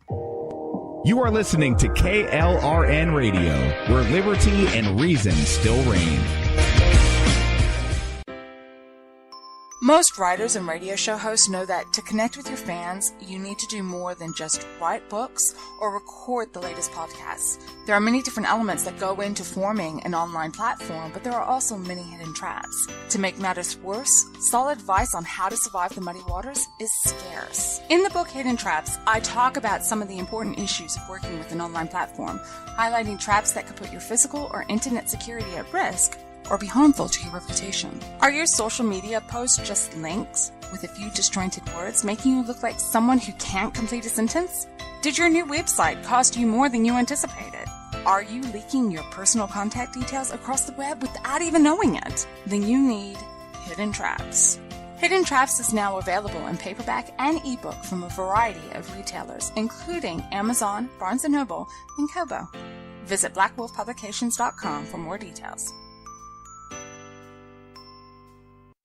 You are listening to KLRN Radio, where liberty and reason still reign. Most writers and radio show hosts know that to connect with your fans, you need to do more than just write books or record the latest podcasts. There are many different elements that go into forming an online platform, but there are also many hidden traps. To make matters worse, solid advice on how to survive the muddy waters is scarce. In the book Hidden Traps, I talk about some of the important issues of working with an online platform, highlighting traps that could put your physical or internet security at risk, or be harmful to your reputation. Are your social media posts just links with a few disjointed words, making you look like someone who can't complete a sentence? Did your new website cost you more than you anticipated? Are you leaking your personal contact details across the web without even knowing it? Then you need Hidden Traps. Hidden Traps is now available in paperback and ebook from a variety of retailers, including Amazon, Barnes & Noble, and Kobo. Visit blackwolfpublications.com for more details.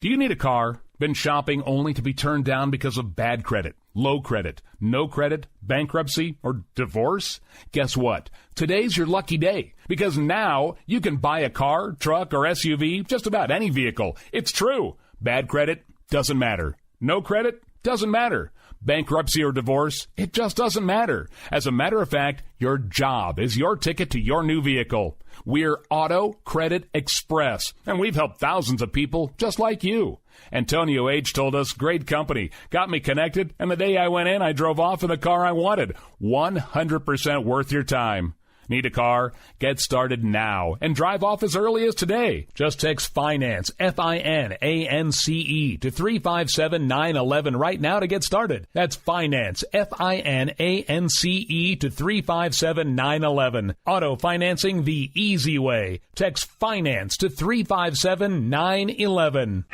Do you need a car? Been shopping only to be turned down because of bad credit, low credit, no credit, bankruptcy, or divorce? Guess what? Today's your lucky day, because now you can buy a car, truck, or SUV, just about any vehicle. It's true. Bad credit doesn't matter. No credit doesn't matter. Bankruptcy or divorce, it just doesn't matter. As a matter of fact, your job is your ticket to your new vehicle. We're Auto Credit Express, and we've helped thousands of people just like you. Antonio H. told us, great company, got me connected, and the day I went in, I drove off in the car I wanted. 100% worth your time. Need a car? Get started now and drive off as early as today. Just text FINANCE, FINANCE, to 357-911 right now to get started. That's FINANCE, FINANCE, to 357-911. Auto financing the easy way. Text FINANCE to 357-911.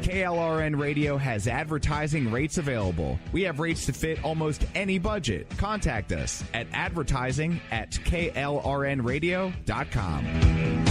KLRN Radio has advertising rates available. We have rates to fit almost any budget. Contact us at advertising@klrnradio.com.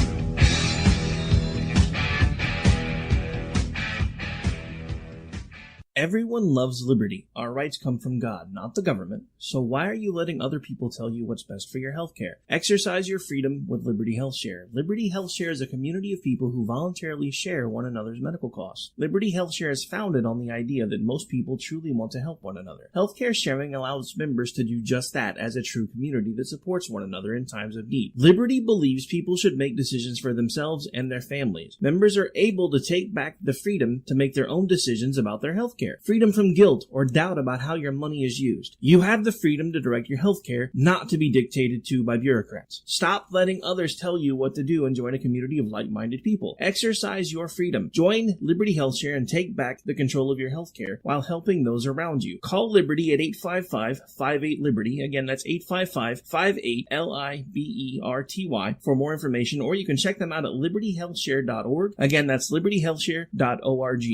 Everyone loves liberty. Our rights come from God, not the government. So why are you letting other people tell you what's best for your health care? Exercise your freedom with Liberty Health Share. Liberty Health Share is a community of people who voluntarily share one another's medical costs. Liberty Health Share is founded on the idea that most people truly want to help one another. Healthcare sharing allows members to do just that as a true community that supports one another in times of need. Liberty believes people should make decisions for themselves and their families. Members are able to take back the freedom to make their own decisions about their health care. Freedom from guilt or doubt about how your money is used. You have the freedom to direct your health care, not to be dictated to by bureaucrats. Stop letting others tell you what to do and join a community of like-minded people. Exercise your freedom. Join Liberty Health Share and take back the control of your health care while helping those around you. Call Liberty at 855-58-LIBERTY. Again, that's 855-58-LIBERTY for more information, or you can check them out at libertyhealthshare.org. Again, that's libertyhealthshare.org.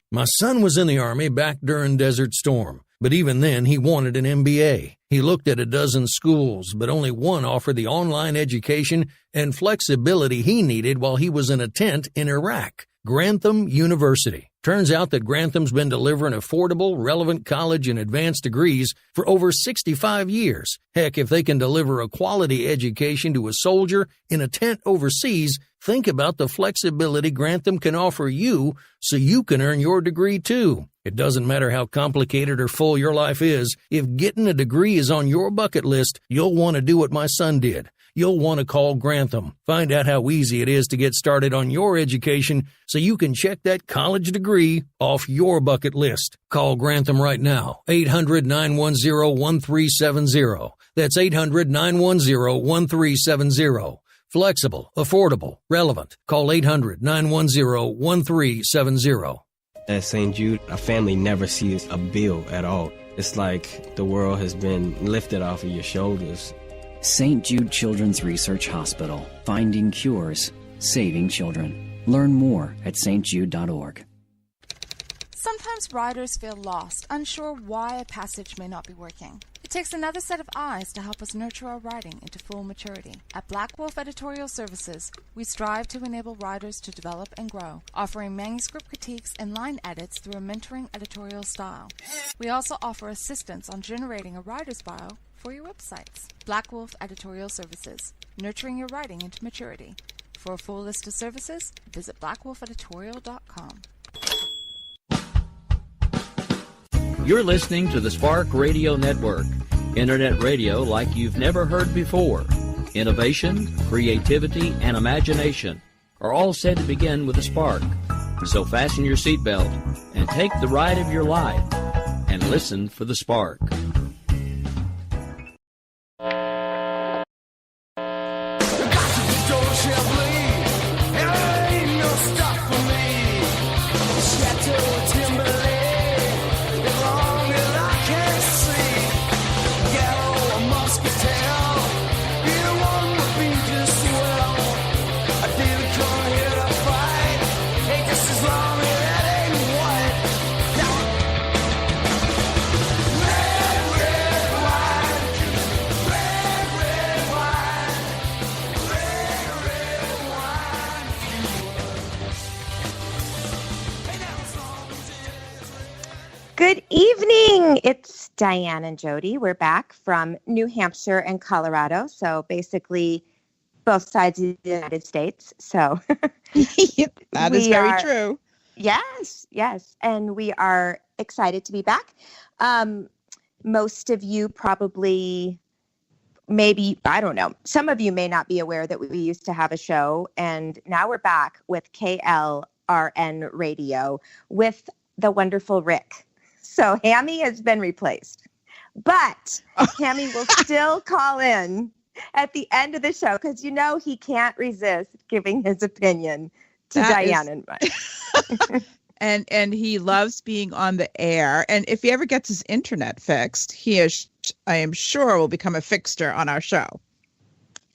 My son was in the Army back during Desert Storm, but even then he wanted an MBA. He looked at a dozen schools, but only one offered the online education and flexibility he needed while he was in a tent in Iraq. Grantham University. Turns out that Grantham's been delivering affordable, relevant college and advanced degrees for over 65 years. Heck, if they can deliver a quality education to a soldier in a tent overseas, think about the flexibility Grantham can offer you so you can earn your degree too. It doesn't matter how complicated or full your life is. If getting a degree is on your bucket list, you'll want to do what my son did. You'll want to call Grantham. Find out how easy it is to get started on your education so you can check that college degree off your bucket list. Call Grantham right now. 800-910-1370. That's 800-910-1370. Flexible, affordable, relevant. Call 800-910-1370. At St. Jude, a family never sees a bill at all. It's like the world has been lifted off of your shoulders. St. Jude Children's Research Hospital. Finding cures, saving children. Learn more at stjude.org. Sometimes riders feel lost, unsure why a passage may not be working. It takes another set of eyes to help us nurture our writing into full maturity. At Black Wolf Editorial Services, we strive to enable writers to develop and grow, offering manuscript critiques and line edits through a mentoring editorial style. We also offer assistance on generating a writer's bio for your websites. Black Wolf Editorial Services, nurturing your writing into maturity. For a full list of services, visit blackwolfeditorial.com. You're listening to the Spark Radio Network, internet radio like you've never heard before. Innovation, creativity, and imagination are all said to begin with a spark. So fasten your seatbelt and take the ride of your life and listen for the spark. Good evening. It's Diane and Jody. We're back from New Hampshire and Colorado. So basically both sides of the United States. So that is very true. Yes, yes. And we are excited to be back. Most of you probably, maybe, I don't know. Some of you may not be aware that we used to have a show. And now we're back with KLRN Radio with the wonderful Rick. So Hammy has been replaced, but Hammy will still call in at the end of the show because he can't resist giving his opinion to Diane and mine. and he loves being on the air. And if he ever gets his internet fixed, I am sure, will become a fixture on our show.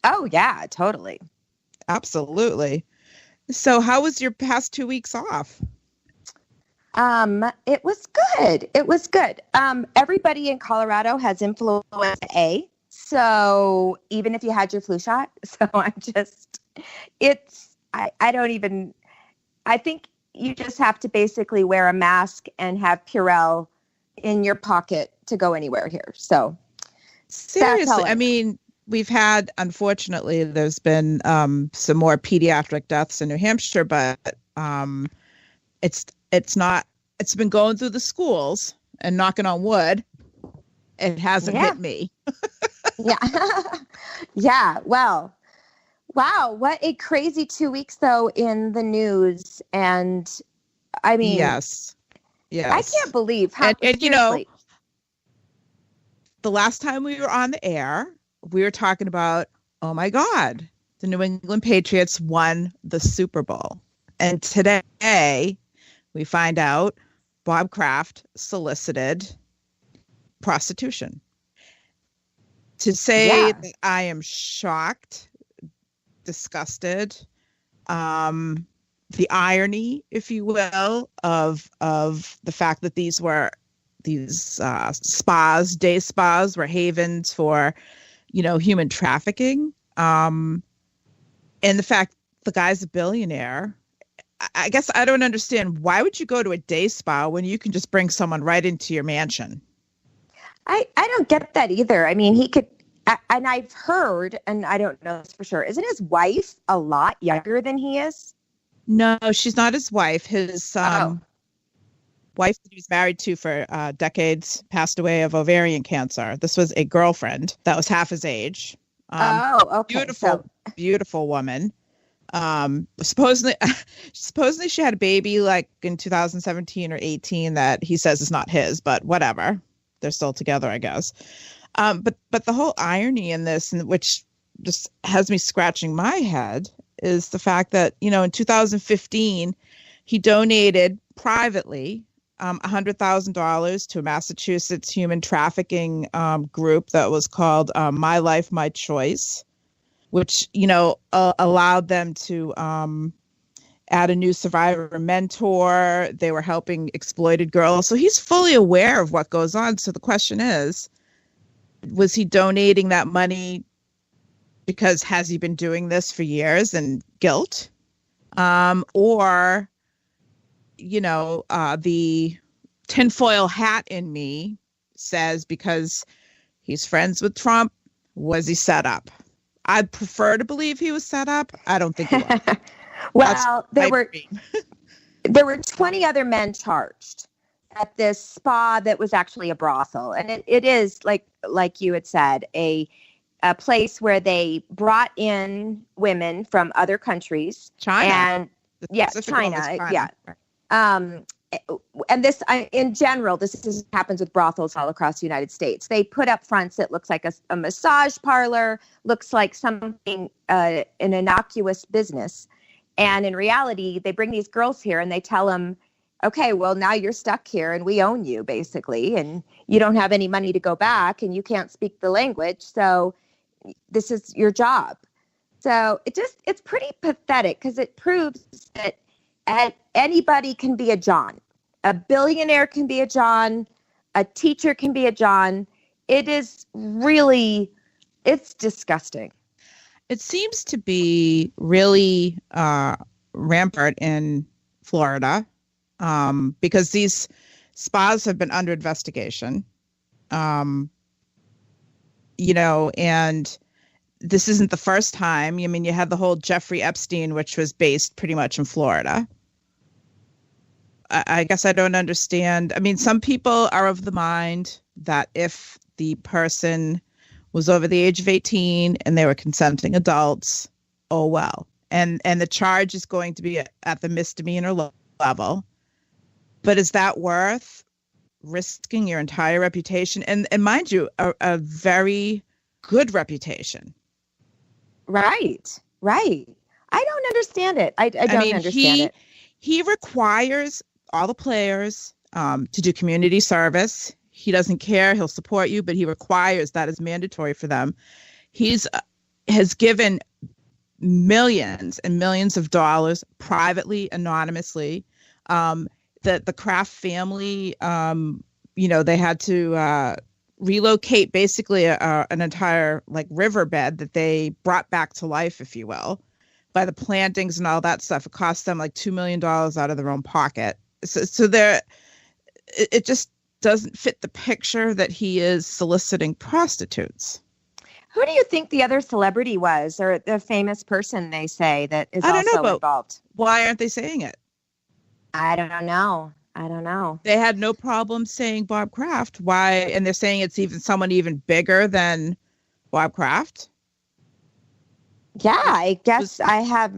Oh yeah, totally, absolutely. So, how was your past 2 weeks off? It was good. It was good. Everybody in Colorado has influenza A. So even if you had your flu shot, I think you just have to basically wear a mask and have Purell in your pocket to go anywhere here. So seriously, I mean, we've had, unfortunately, there's been, some more pediatric deaths in New Hampshire, but, it's been going through the schools and knocking on wood. It hasn't hit me. Yeah. Yeah. Well, wow. What a crazy 2 weeks though in the news. And I mean, yes. I can't believe how, and the last time we were on the air, we were talking about, oh my God, the New England Patriots won the Super Bowl. And today we find out Bob Kraft solicited prostitution. To say that I am shocked, disgusted, the irony, if you will, of the fact that these spas, day spas, were havens for, human trafficking, and the fact the guy's a billionaire. I guess I don't understand. Why would you go to a day spa when you can just bring someone right into your mansion? I don't get that either. I mean, he could, and I've heard, and I don't know this for sure, isn't his wife a lot younger than he is? No, she's not his wife. His wife that he was married to for decades passed away of ovarian cancer. This was a girlfriend that was half his age. Okay. Beautiful woman. Supposedly she had a baby like in 2017 or 18 that he says is not his, but whatever. They're still together, I guess. But the whole irony in this, which just has me scratching my head, is the fact that, in 2015, he donated privately $100,000 to a Massachusetts human trafficking group that was called My Life, My Choice, which, allowed them to add a new survivor mentor. They were helping exploited girls. So he's fully aware of what goes on. So the question is, was he donating that money because has he been doing this for years and guilt? Or, the tinfoil hat in me says because he's friends with Trump, was he set up? I'd prefer to believe he was set up. I don't think he was. Well, there were 20 other men charged at this spa that was actually a brothel, and it is like you had said, a place where they brought in women from other countries. China. And yes, China. Yeah. And this, in general, this happens with brothels all across the United States. They put up fronts that looks like a massage parlor, looks like something, an innocuous business. And in reality, they bring these girls here and they tell them, okay, well, now you're stuck here and we own you, basically. And you don't have any money to go back and you can't speak the language. So this is your job. So it's pretty pathetic because it proves that anybody can be a John. A billionaire can be a John. A teacher can be a John. It is really, it's disgusting. It seems to be really rampant in Florida because these spas have been under investigation. And this isn't the first time. I mean, you had the whole Jeffrey Epstein, which was based pretty much in Florida. I guess I don't understand. I mean, some people are of the mind that if the person was over the age of 18 and they were consenting adults, oh well. And the charge is going to be at the misdemeanor level. But is that worth risking your entire reputation? And mind you, a very good reputation. Right. I don't understand it. I don't understand it. He requires all the players to do community service. He doesn't care. He'll support you, but he requires that is mandatory for them. He's has given millions and millions of dollars privately, anonymously. The Kraft family, they had to relocate basically an entire riverbed that they brought back to life, if you will, by the plantings and all that stuff. It cost them $2 million out of their own pocket. So it just doesn't fit the picture that he is soliciting prostitutes. Who do you think the other celebrity was, or the famous person they say that is also involved? Why aren't they saying it? I don't know. They had no problem saying Bob Kraft. Why? And they're saying it's someone even bigger than Bob Kraft. Yeah, I guess I have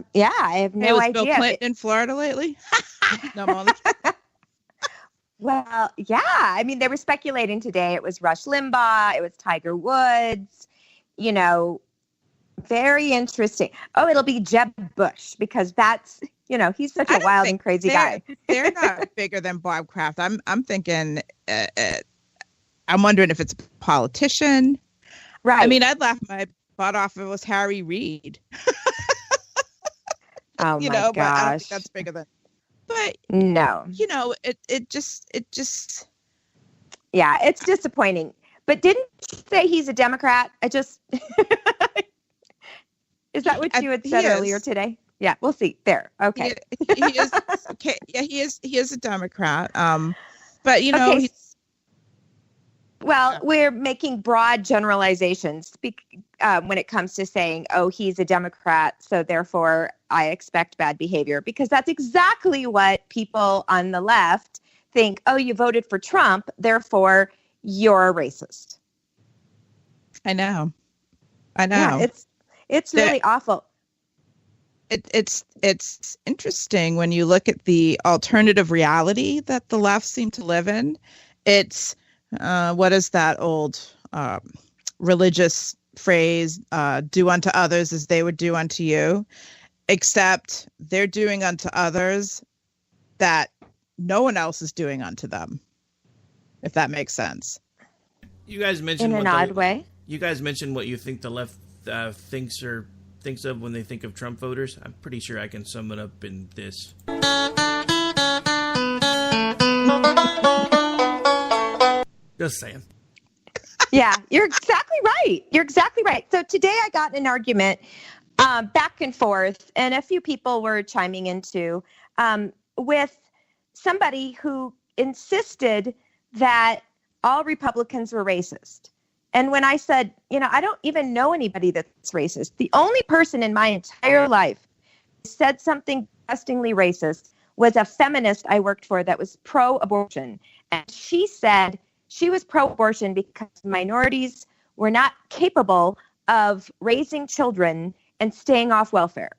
no idea. Bill Clinton in Florida lately? No, well, yeah. I mean, they were speculating today. It was Rush Limbaugh. It was Tiger Woods. Very interesting. Oh, it'll be Jeb Bush because that's, he's such a wild and crazy guy. They're not bigger than Bob Kraft. I'm thinking, I'm wondering if it's a politician. Right. I mean, I'd laugh my butt off if it was Harry Reid. Oh my gosh. But I don't think that's bigger than. But no, it just. Yeah, it's disappointing. But didn't you say he's a Democrat? Is that what you had said earlier today? Yeah, we'll see. There. Okay. He is. Okay. Yeah, he is a Democrat. But okay. Well, we're making broad generalizations when it comes to saying, oh, he's a Democrat, so therefore I expect bad behavior, because that's exactly what people on the left think. Oh, you voted for Trump, therefore you're a racist. I know. Yeah, it's really awful. It's interesting when you look at the alternative reality that the left seem to live in. It's what is that old religious phrase? Do unto others as they would do unto you. Except they're doing unto others that no one else is doing unto them. If that makes sense. You guys mentioned in an odd way. You guys mentioned what you think the left thinks or thinks of when they think of Trump voters? I'm pretty sure I can sum it up in this. Just saying. Yeah, you're exactly right. You're exactly right. So today I got in an argument back and forth, and a few people were chiming in too, with somebody who insisted that all Republicans were racist. And when I said, I don't even know anybody that's racist. The only person in my entire life who said something disgustingly racist was a feminist I worked for that was pro-abortion. And she said she was pro-abortion because minorities were not capable of raising children and staying off welfare.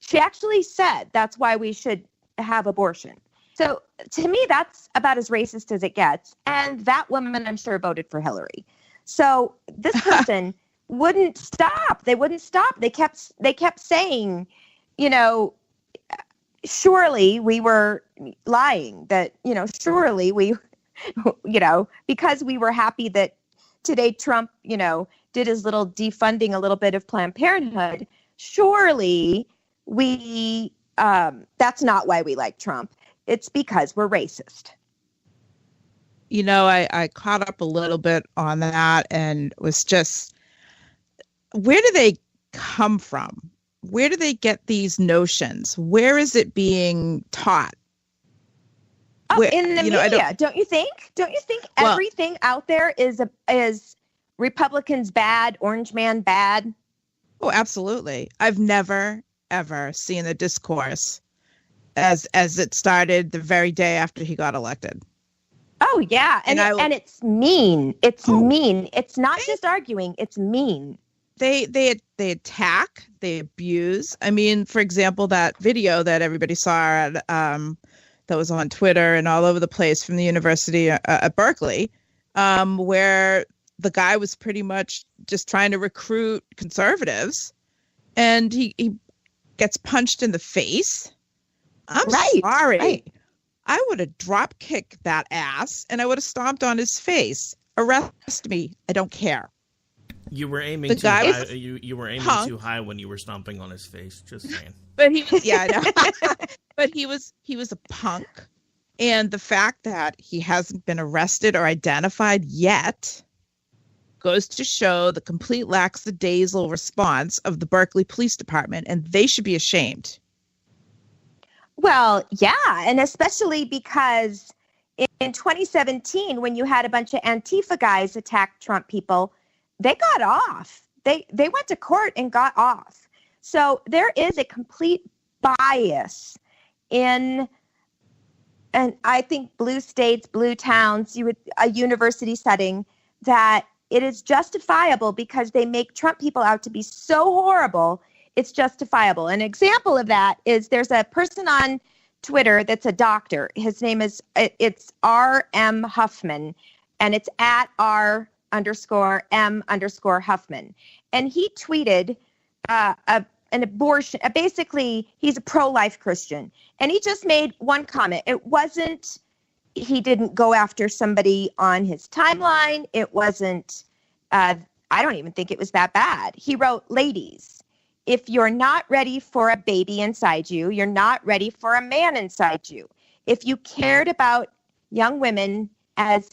She actually said that's why we should have abortion. So to me, that's about as racist as it gets. And that woman, I'm sure, voted for Hillary. So this person wouldn't stop. They wouldn't stop. They kept saying, surely we were lying, that, surely we, because we were happy that today Trump, did his little defunding a little bit of Planned Parenthood. Surely we, that's not why we like Trump. It's because we're racist. I caught up a little bit on that and was just, where do they come from? Where do they get these notions? Where is it being taught? Oh, in the media, don't you think? Don't you think everything out there is Republicans bad, Orange Man bad? Oh, absolutely. I've never, ever seen the discourse as it started the very day after he got elected. Oh, yeah. And it's mean. It's mean. It's not just arguing. It's mean. They attack. They abuse. I mean, for example, that video that everybody saw that was on Twitter and all over the place from the university at Berkeley, where the guy was pretty much just trying to recruit conservatives, and he gets punched in the face. I'm sorry. Right. I would have drop kicked that ass and I would have stomped on his face. Arrest me. I don't care. You were aiming too high. You were aiming too high when you were stomping on his face. Just saying. But he was, I know. But he was a punk. And the fact that he hasn't been arrested or identified yet goes to show the complete lackadaisical response of the Berkeley Police Department, and they should be ashamed. Well, yeah, and especially because in 2017, when you had a bunch of Antifa guys attack Trump people, they got off. They went to court and got off. So there is a complete bias in, and I think blue states, blue towns, a university setting, that it is justifiable because they make Trump people out to be so horrible. It's justifiable. An example of that is there's a person on Twitter that's a doctor. His name is, it's R.M. Huffman, and it's at R_M_Huffman. And he tweeted an abortion, basically he's a pro-life Christian. And he just made one comment. It wasn't, he didn't go after somebody on his timeline. It wasn't, I don't even think it was that bad. He wrote, ladies, if you're not ready for a baby inside you, you're not ready for a man inside you. If you cared about young women as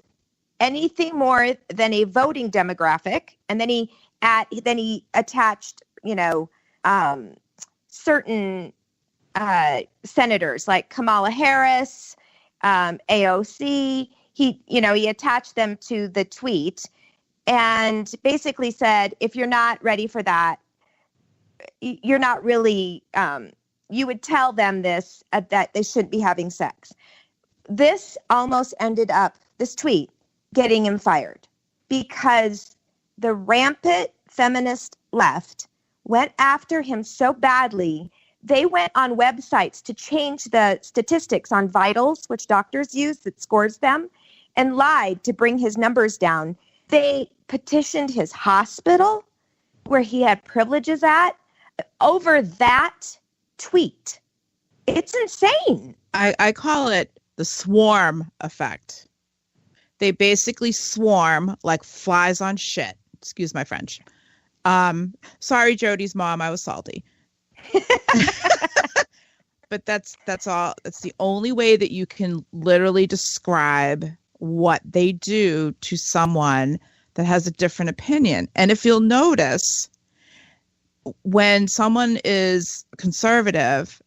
anything more than a voting demographic, and then he attached, certain senators like Kamala Harris, AOC. He attached them to the tweet and basically said, if you're not ready for that, you're not really, you would tell them this, that they shouldn't be having sex. This almost ended up, this tweet, getting him fired because the rampant feminist left went after him so badly. They went on websites to change the statistics on vitals, which doctors use that scores them, and lied to bring his numbers down. They petitioned his hospital where he had privileges at over that tweet. It's insane. I call it the swarm effect. They basically swarm like flies on shit. Excuse my French. Sorry, Jody's mom, I was salty. But that's all. That's the only way that you can literally describe what they do to someone that has a different opinion. And if you'll notice, when someone is conservative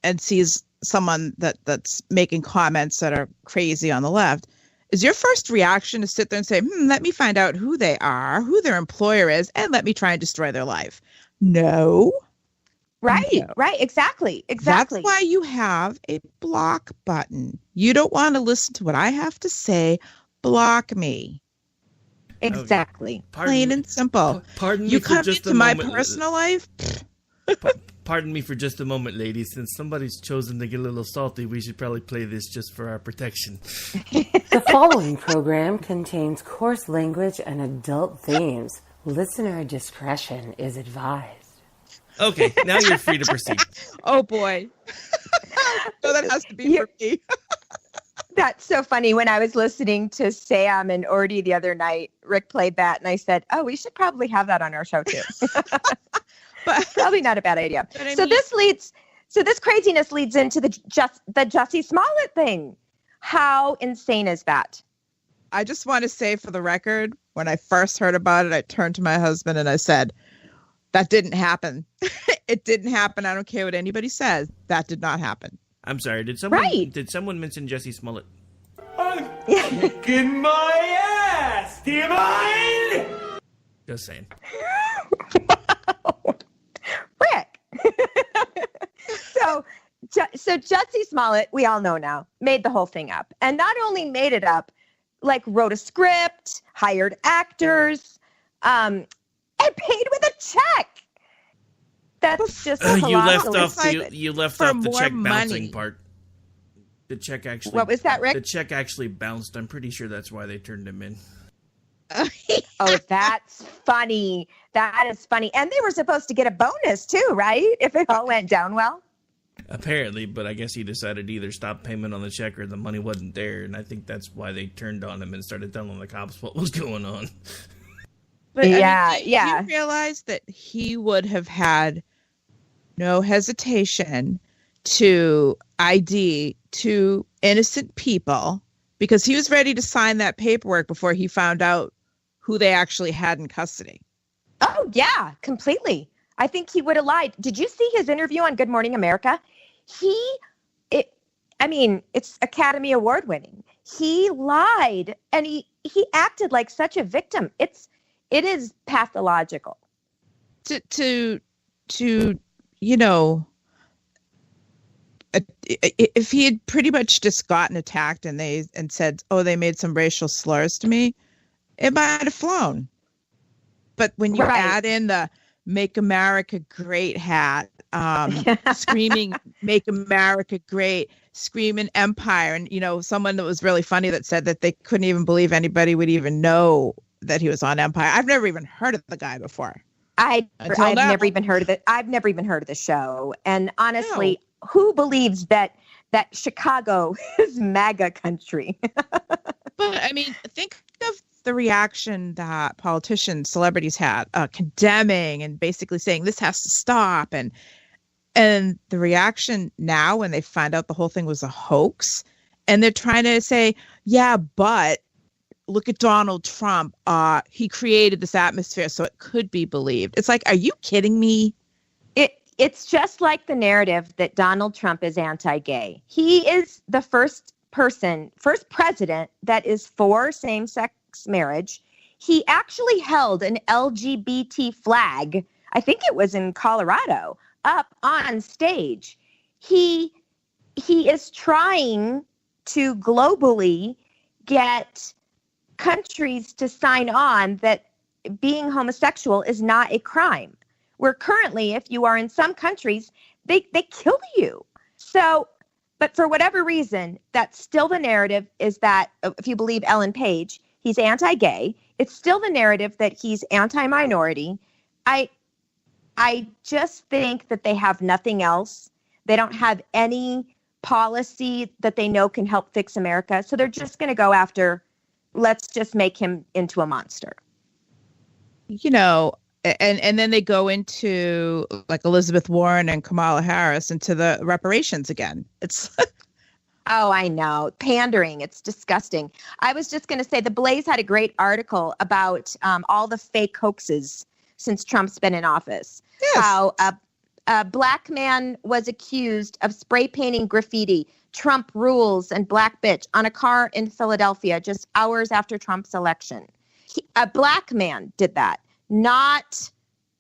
and sees someone that's making comments that are crazy on the left, is your first reaction to sit there and say, let me find out who they are, who their employer is, and let me try and destroy their life? No. Right, right. Exactly. That's why you have a block button. You don't want to listen to what I have to say. Block me. Exactly. Plain and simple. Pardon me you for come just into a my moment. personal life. Pardon me for just a moment, ladies. Since somebody's chosen to get a little salty, we should probably play this just for our protection. The following program contains coarse language and adult themes. Listener discretion is advised. Okay, now you're free to proceed. Oh, boy. So that has to be for me. That's so funny. When I was listening to Sam and Ordy the other night, Rick played that, and I said, oh, we should probably have that on our show, too. But probably not a bad idea. This craziness leads into the Jussie Smollett thing. How insane is that? I just want to say for the record, when I first heard about it, I turned to my husband and I said, that didn't happen. It didn't happen. I don't care what anybody says. That did not happen. I'm sorry. Did someone mention Jussie Smollett? I'm kicking my ass. Do you mind? Just saying. Rick. So Jussie Smollett, we all know now, made the whole thing up. And not only made it up, like wrote a script, hired actors, and paid with a check. That's just you left off the check bouncing money. part. The check actually. What was that, Rick? The check actually bounced. I'm pretty sure that's why they turned him in. Oh, that's funny. That is funny. And they were supposed to get a bonus too, right? If it all went down well. Apparently, but I guess he decided to either stop payment on the check or the money wasn't there, and I think that's why they turned on him and started telling the cops what was going on. But yeah. You realize that he would have had no hesitation to ID two innocent people because he was ready to sign that paperwork before he found out who they actually had in custody. Oh, yeah, completely. I think he would have lied. Did you see his interview on Good Morning America? It's Academy Award winning. He lied and he acted like such a victim. It is pathological. To if he had pretty much just gotten attacked and said, "Oh, they made some racial slurs to me," it might have flown. But when you add in the "Make America Great" hat, screaming "Make America Great," screaming "Empire," and someone that was really funny that said that they couldn't even believe anybody would even know that he was on Empire. I've never even heard of the guy before. I've never even heard of it. I've never even heard of the show. And honestly, who believes that Chicago is MAGA country? But think of the reaction that politicians, celebrities had, condemning and basically saying this has to stop. And the reaction now when they find out the whole thing was a hoax and they're trying to say, yeah, but look at Donald Trump. He created this atmosphere so it could be believed. It's like, are you kidding me? It's just like the narrative that Donald Trump is anti-gay. He is the first president that is for same-sex marriage. He actually held an LGBT flag, I think it was in Colorado, up on stage. He is trying to globally get countries to sign on that being homosexual is not a crime. Where currently, if you are in some countries, they kill you. So, but for whatever reason, that's still the narrative is that if you believe Ellen Page, he's anti-gay. It's still the narrative that he's anti-minority. I just think that they have nothing else. They don't have any policy that they know can help fix America. So they're just going to go after, let's just make him into a monster. And then they go into like Elizabeth Warren and Kamala Harris into the reparations again. It's Oh, I know. Pandering. It's disgusting. I was just going to say the Blaze had a great article about all the fake hoaxes since Trump's been in office. Yes. How a black man was accused of spray painting graffiti, Trump rules and black bitch on a car in Philadelphia just hours after Trump's election. A black man did that, not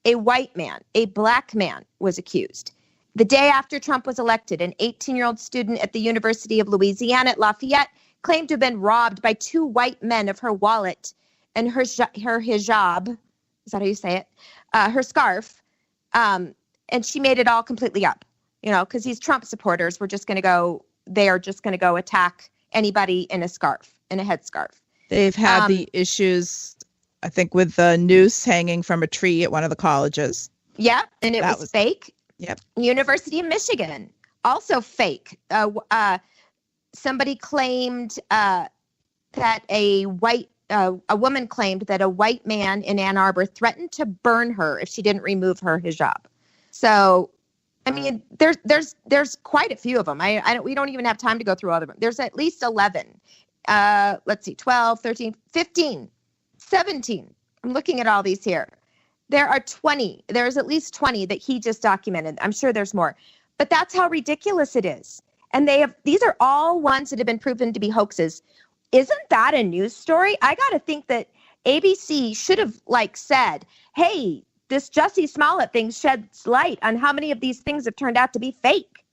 a white man. A black man was accused. The day after Trump was elected, an 18-year-old student at the University of Louisiana at Lafayette claimed to have been robbed by two white men of her wallet and her hijab. Is that how you say it? Her scarf. And she made it all completely up, because these Trump supporters were just going to go, they are just going to go attack anybody in a scarf, in a headscarf. They've had the issues, I think, with the noose hanging from a tree at one of the colleges. Yeah, and it was fake. Yep. University of Michigan, also fake. Somebody claimed that a woman claimed that a white man in Ann Arbor threatened to burn her if she didn't remove her hijab. So, I mean, there's quite a few of them. We don't even have time to go through all of them. There's at least 11. Let's see, 12, 13, 15, 17. I'm looking at all these here. There are 20. There's at least 20 that he just documented. I'm sure there's more. But that's how ridiculous it is. And these are all ones that have been proven to be hoaxes. Isn't that a news story? I got to think that ABC should have said, hey, this Jussie Smollett thing sheds light on how many of these things have turned out to be fake.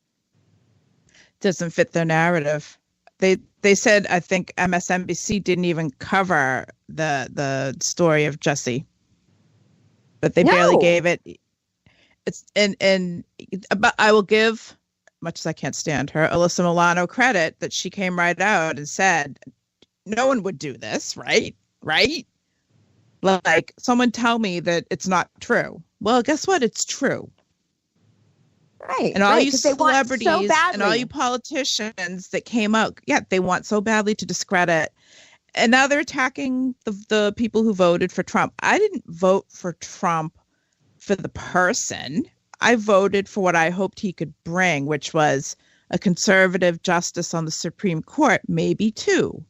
Doesn't fit their narrative. They said, I think MSNBC didn't even cover the story of Jussie. But they barely gave it. But I will give, much as I can't stand her, Alyssa Milano credit that she came right out and said, no one would do this, right? Right? Like, someone tell me that it's not true. Well, guess what? It's true. Right. And all you celebrities and all you politicians that came out, they want so badly to discredit. And now they're attacking the people who voted for Trump. I didn't vote for Trump for the person. I voted for what I hoped he could bring, which was a conservative justice on the Supreme Court, maybe two.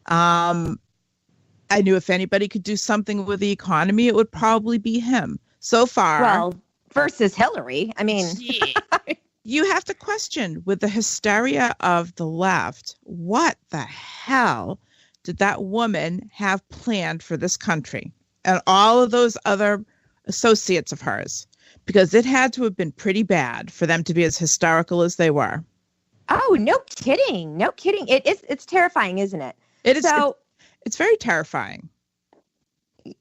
I knew if anybody could do something with the economy, it would probably be him. So far. Well, versus Hillary. I mean, you have to question, with the hysteria of the left, what the hell did that woman have planned for this country and all of those other associates of hers? Because it had to have been pretty bad for them to be as hysterical as they were. Oh, no kidding. No kidding. It's terrifying, isn't it? It is. So, it's very terrifying.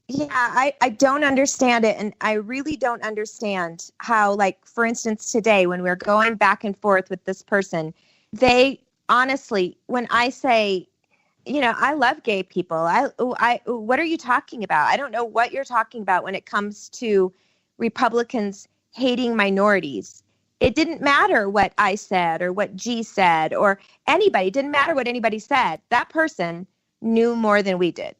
Yeah, I don't understand it. And I really don't understand how, for instance, today when we're going back and forth with this person, they honestly, when I say, I love gay people. What are you talking about? I don't know what you're talking about when it comes to Republicans hating minorities. It didn't matter what I said or what G said or anybody. It didn't matter what anybody said. That person knew more than we did.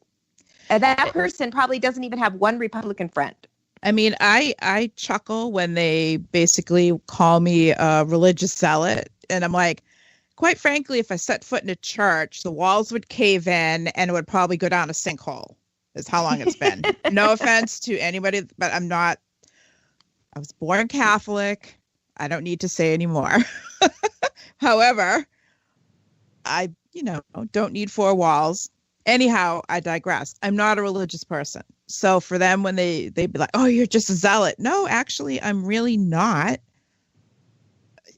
That person probably doesn't even have one Republican friend. I mean, I chuckle when they basically call me a religious zealot. And I'm like, quite frankly, if I set foot in a church, the walls would cave in and it would probably go down a sinkhole, is how long it's been. No offense to anybody, but I'm not. I was born Catholic. I don't need to say anymore. However, I, don't need four walls. Anyhow, I digress. I'm not a religious person. So for them, when they'd be like, oh, you're just a zealot. No, actually, I'm really not.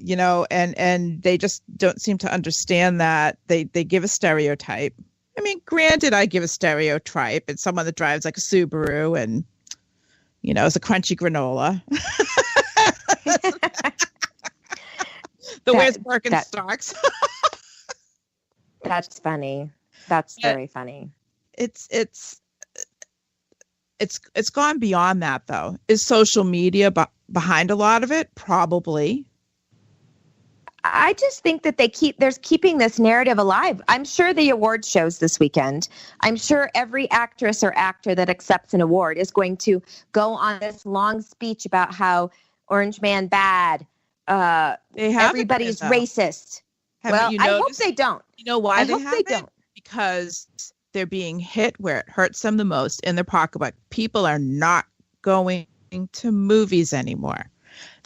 And they just don't seem to understand that they give a stereotype. I mean, granted, I give a stereotype. It's someone that drives like a Subaru and, is a crunchy granola. Wears Birkenstocks. That's funny. That's very funny. It's gone beyond that, though. Is social media behind a lot of it? Probably. I just think that there's keeping this narrative alive. I'm sure the award shows this weekend. I'm sure every actress or actor that accepts an award is going to go on this long speech about how Orange Man bad. Everybody's racist. Haven't you I hope noticed? they don't. You know why I they hope haven't? they don't. Because they're being hit where it hurts them the most in their pocketbook. People are not going to movies anymore.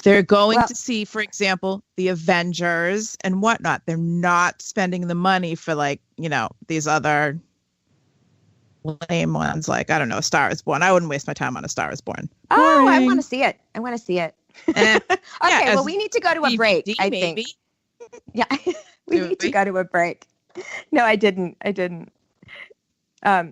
They're going to see, for example, the Avengers and whatnot. They're not spending the money for, like, you know, these other lame ones, like, I don't know, A Star is Born. I wouldn't waste my time on A Star is Born. Oh, I want to see it. Okay, yeah, well, we need to go to a break, I think. Yeah, we need to go to a break. No, I didn't. We're going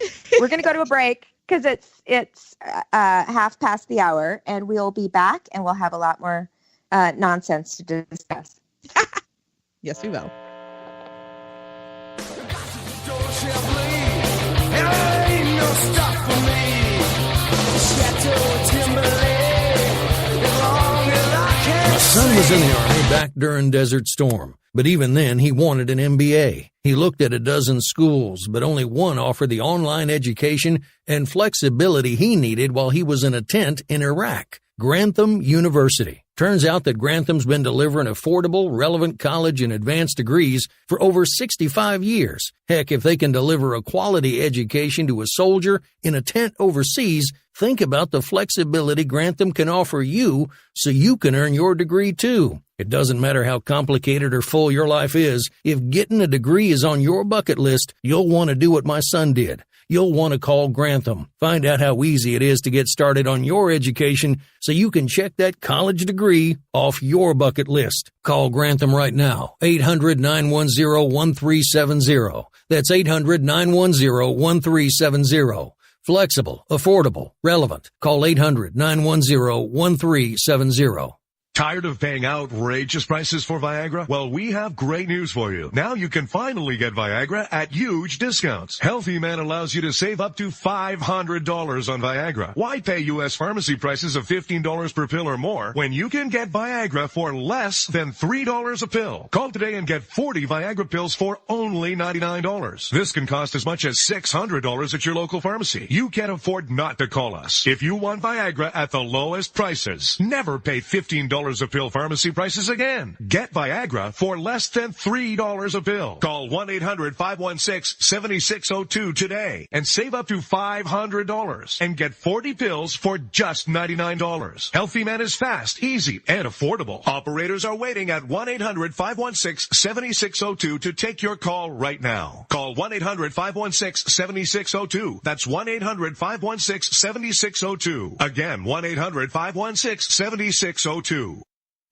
to go to a break because it's 1:30, and we'll be back, and we'll have a lot more nonsense to discuss. Yes, we will. My son was in the Army back during Desert Storm, but even then he wanted an MBA. He looked at a dozen schools, but only one offered the online education and flexibility he needed while he was in a tent in Iraq. Grantham University. Turns out that Grantham's been delivering affordable, relevant college and advanced degrees for over 65 years. Heck, if they can deliver a quality education to a soldier in a tent overseas, think about the flexibility Grantham can offer you so you can earn your degree too. It doesn't matter how complicated or full your life is. If getting a degree is on your bucket list, you'll want to do what my son did. You'll want to call Grantham. Find out how easy it is to get started on your education so you can check that college degree off your bucket list. Call Grantham right now. 800-910-1370. That's 800-910-1370. Flexible, affordable, relevant. Call 800-910-1370. Tired of paying outrageous prices for Viagra? Well, we have great news for you. Now you can finally get Viagra at huge discounts. Healthy Man allows you to save up to $500 on Viagra. Why pay U.S. pharmacy prices of $15 per pill or more when you can get Viagra for less than $3 a pill? Call today and get 40 Viagra pills for only $99. This can cost as much as $600 at your local pharmacy. You can't afford not to call us. If you want Viagra at the lowest prices, never pay $15 a pill pharmacy prices again. Get Viagra for less than $3 a pill. Call 1-800-516-7602 today and save up to $500 and get 40 pills for just $99. Healthy Man is fast, easy, and affordable. Operators are waiting at 1-800-516-7602 to take your call right now. Call 1-800-516-7602. That's 1-800-516-7602. Again, 1-800-516-7602.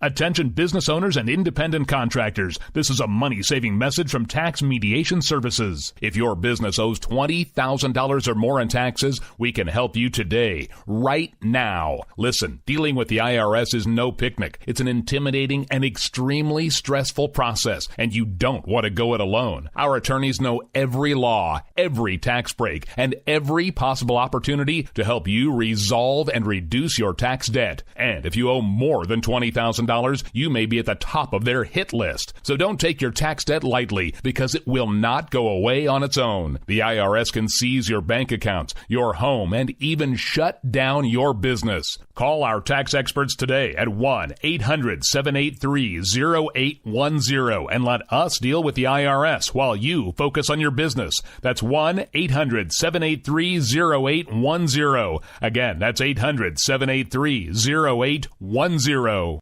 Attention business owners and independent contractors. This is a money-saving message from Tax Mediation Services. If your business owes $20,000 or more in taxes, we can help you today, right now. Listen, dealing with the IRS is no picnic. It's an intimidating and extremely stressful process, and you don't want to go it alone. Our attorneys know every law, every tax break, and every possible opportunity to help you resolve and reduce your tax debt. And if you owe more than $20,000, you may be at the top of their hit list. So don't take your tax debt lightly, because it will not go away on its own. The IRS can seize your bank accounts, your home, and even shut down your business. Call our tax experts today at 1-800-783-0810 and let us deal with the IRS while you focus on your business. That's 1-800-783-0810. Again, that's 800-783-0810.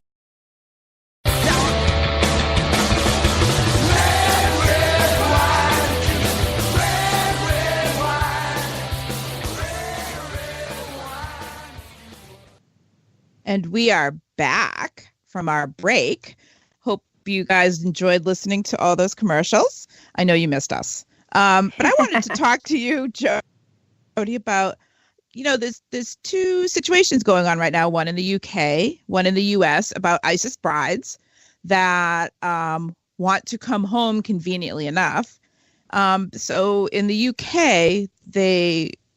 And we are back from our break. Hope you guys enjoyed listening to all those commercials. I know you missed us. But I wanted to talk to you, Jody, about, you know, there's two situations going on right now, one in the UK, one in the US, about ISIS brides that want to come home conveniently enough. So in the UK,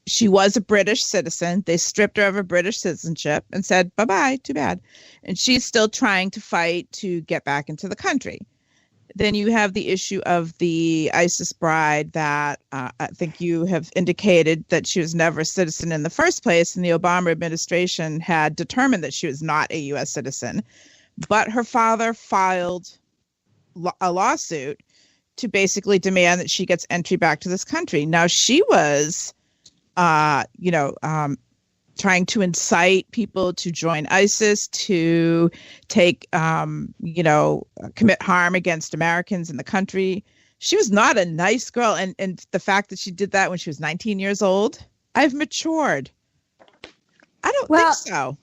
she was a British citizen. They stripped her of her British citizenship and said, bye-bye, too bad. And she's still trying to fight to get back into the country. Then you have the issue of the ISIS bride that I think you have indicated that she was never a citizen in the first place, and the Obama administration had determined that she was not a U.S. citizen. But her father filed a lawsuit to basically demand that she gets entry back to this country. Now, she was, trying to incite people to join ISIS, to take, commit harm against Americans in the country. She was not a nice girl. And the fact that she did that when she was 19 years old, I've matured. I don't think so.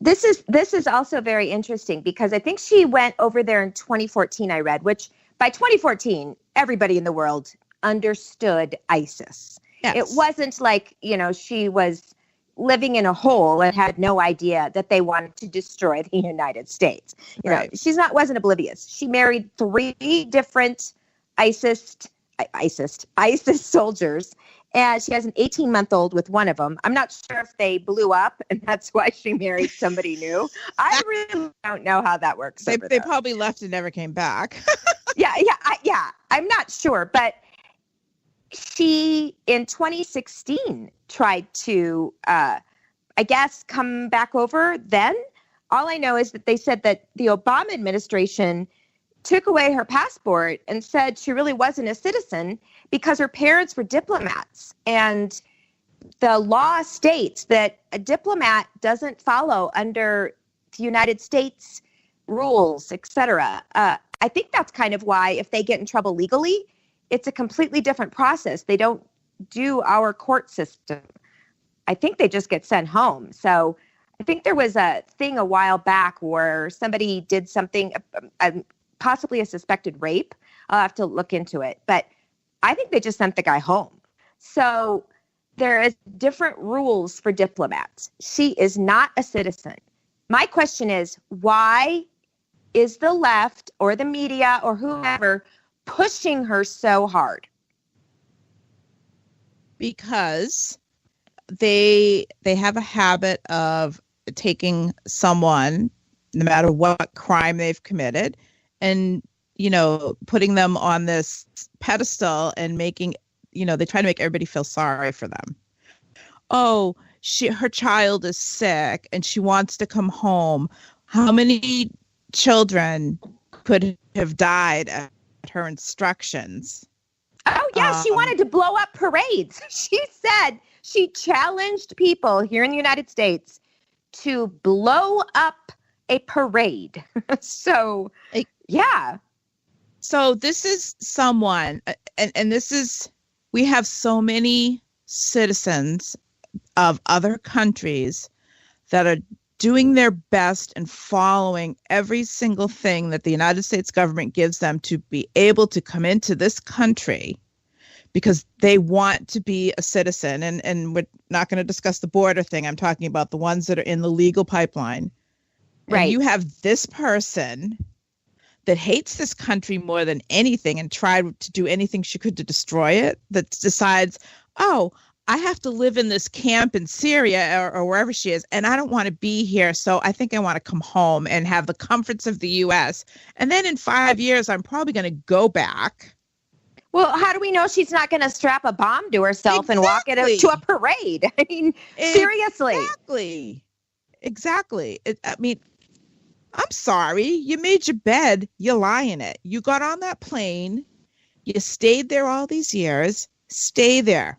This is also very interesting because I think she went over there in 2014, I read, which by 2014, everybody in the world understood ISIS. Yes. It wasn't like, she was living in a hole and had no idea that they wanted to destroy the United States. She wasn't oblivious. She married 3 different ISIS soldiers, and she has an 18-month-old with one of them. I'm not sure if they blew up, and that's why she married somebody new. I really don't know how that works. They probably left and never came back. Yeah. I'm not sure, but she, in 2016, tried to, come back over then. All I know is that they said that the Obama administration took away her passport and said she really wasn't a citizen because her parents were diplomats. And the law states that a diplomat doesn't follow under the United States rules, etc. I think that's kind of why if they get in trouble legally, it's a completely different process. They don't do our court system. I think they just get sent home. So I think there was a thing a while back where somebody did something, possibly a suspected rape. I'll have to look into it. But I think they just sent the guy home. So there is different rules for diplomats. She is not a citizen. My question is, why is the left or the media or whoever pushing her so hard? Because they have a habit of taking someone, no matter what crime they've committed, and putting them on this pedestal and making, they try to make everybody feel sorry for them. Oh, her child is sick and she wants to come home. How many children could have died at her instructions? Oh, yeah. She wanted to blow up parades. She said she challenged people here in the United States to blow up a parade. So, yeah. So this is someone, and this is, we have so many citizens of other countries that are doing their best and following every single thing that the United States government gives them to be able to come into this country because they want to be a citizen. And we're not going to discuss the border thing. I'm talking about the ones that are in the legal pipeline. Right. And you have this person that hates this country more than anything and tried to do anything she could to destroy it, that decides, oh, I have to live in this camp in Syria or wherever she is, and I don't want to be here, so I think I want to come home and have the comforts of the U.S. And then in 5 years, I'm probably going to go back. Well, how do we know she's not going to strap a bomb to herself and walk it to a parade? I mean, seriously. Exactly. I'm sorry. You made your bed. You lie in it. You got on that plane. You stayed there all these years. Stay there.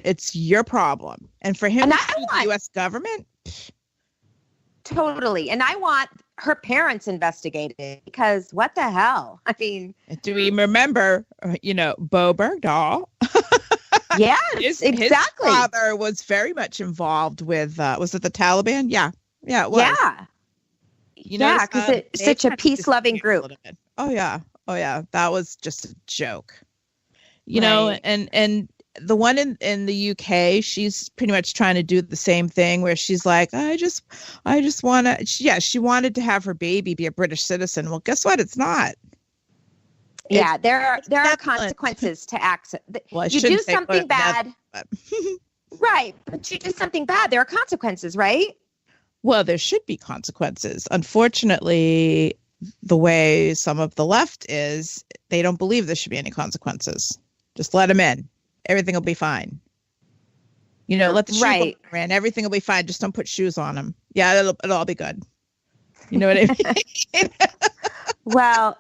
It's your problem. And for him to sue the U.S. government? Totally. And I want her parents investigated because what the hell? I mean. Do we remember, Bo Bergdahl? Yes, exactly. His father was very much involved with, was it the Taliban? Yeah, it was. Yeah. Because it's such a peace-loving group. Oh, yeah. That was just a joke. Know, and the one in the UK, she's pretty much trying to do the same thing where she's like, I just want to, she wanted to have her baby be a British citizen. Well, guess what? It's not. Yeah, there are consequences to acts. Well, you do something bad. Right. But you do something bad. There are consequences, right? Well, there should be consequences. Unfortunately, the way some of the left is, they don't believe there should be any consequences. Just let them in. Everything will be fine. Let the shoe go in. Everything will be fine. Just don't put shoes on them. Yeah, it'll all be good. You know what I mean? Well,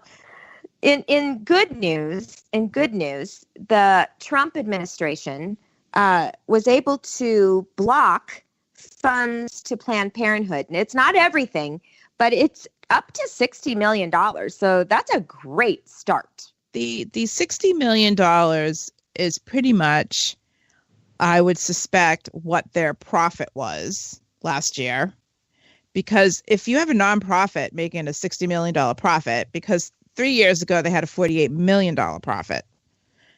in good news, the Trump administration was able to block funds to Planned Parenthood. And it's not everything, but it's up to $60 million. So that's a great start. The $60 million is pretty much, I would suspect, what their profit was last year. Because if you have a nonprofit making a $60 million profit, because 3 years ago they had a $48 million profit.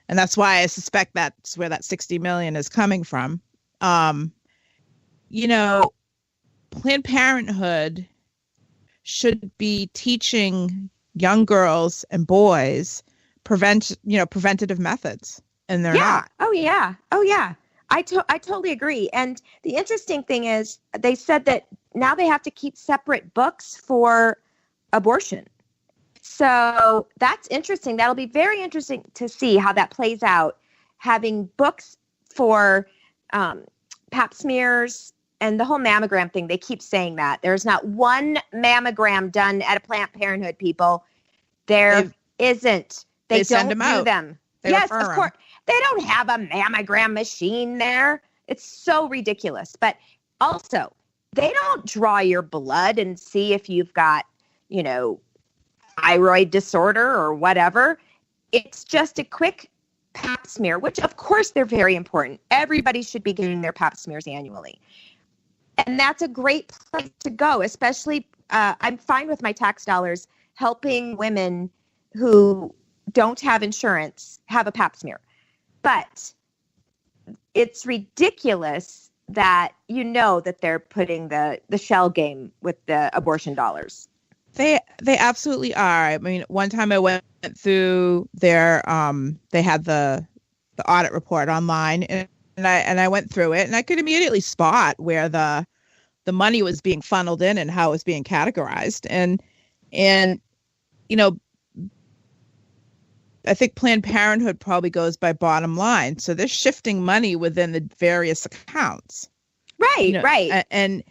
And that's why I suspect that's where that $60 million is coming from. Planned Parenthood should be teaching young girls and boys preventative methods, and they're not. Oh yeah. I totally agree. And the interesting thing is, they said that now they have to keep separate books for abortion. So that's interesting. That'll be very interesting to see how that plays out. Having books for pap smears and the whole mammogram thing. They keep saying that. There's not one mammogram done at a Planned Parenthood, people. There isn't. They don't do them. Yes, of course. They don't have a mammogram machine there. It's so ridiculous. But also, they don't draw your blood and see if you've got, thyroid disorder or whatever. It's just a quick pap smear, which of course they're very important. Everybody should be getting their pap smears annually. And that's a great place to go, especially I'm fine with my tax dollars helping women who don't have insurance have a pap smear. But it's ridiculous that that they're putting the shell game with the abortion dollars. They absolutely are. I mean, one time I went through their they had the audit report online, and I went through it, and I could immediately spot where the money was being funneled in and how it was being categorized. And I think Planned Parenthood probably goes by bottom line. So they're shifting money within the various accounts. Right, right. And